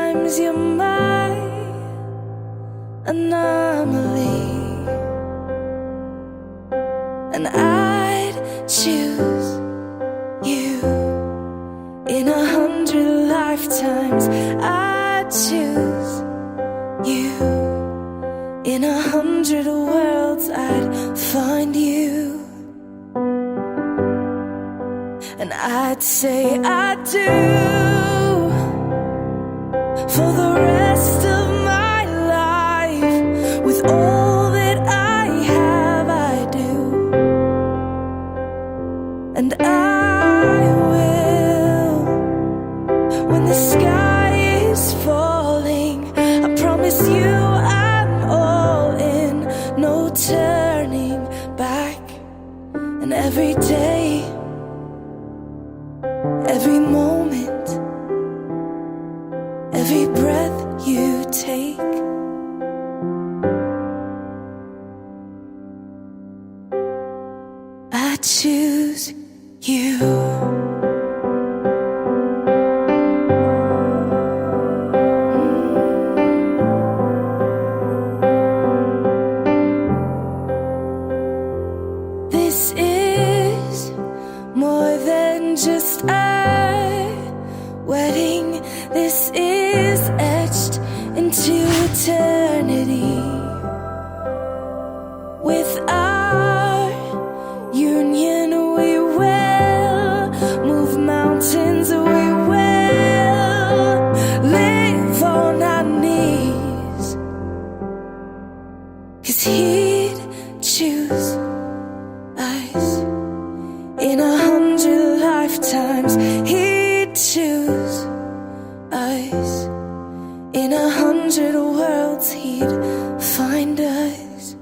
sometimes you're my anomaly, and I'd choose you in 100 lifetimes. I'd choose you in 100 worlds. I'd find you, and I'd say I do for the rest of my life. With all that I have, I do, and I will. When the sky is falling, I promise you I'm all in, no turning back. And every day, every moment, every breath you take, I choose you. This is more than just a wedding. This is etched into eternity. With our union, we will move mountains. We will live on our knees, 'cause he'd choose us in 100 lifetimes. He'd choose us in 100 worlds. He'd find us,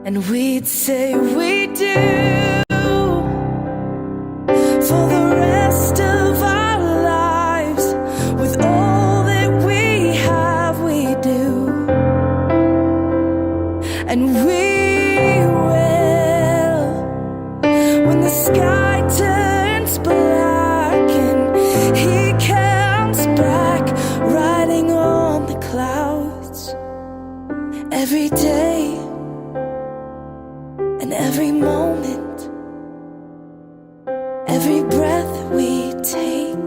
and we'd say we do for the rest of our lives. With all that we have, we do, and we will. When the sky turns black and he comes back riding on the clouds, every day and every moment, every breath we take,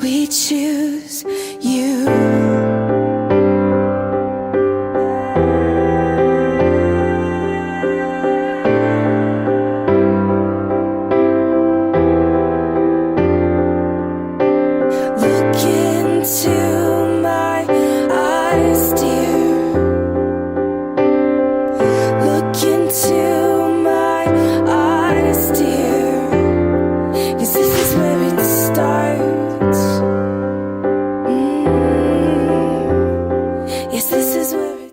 we choose you. Look into my eyes, dear. Look into my eyes, dear. 'Cause this is where it starts. Yes, this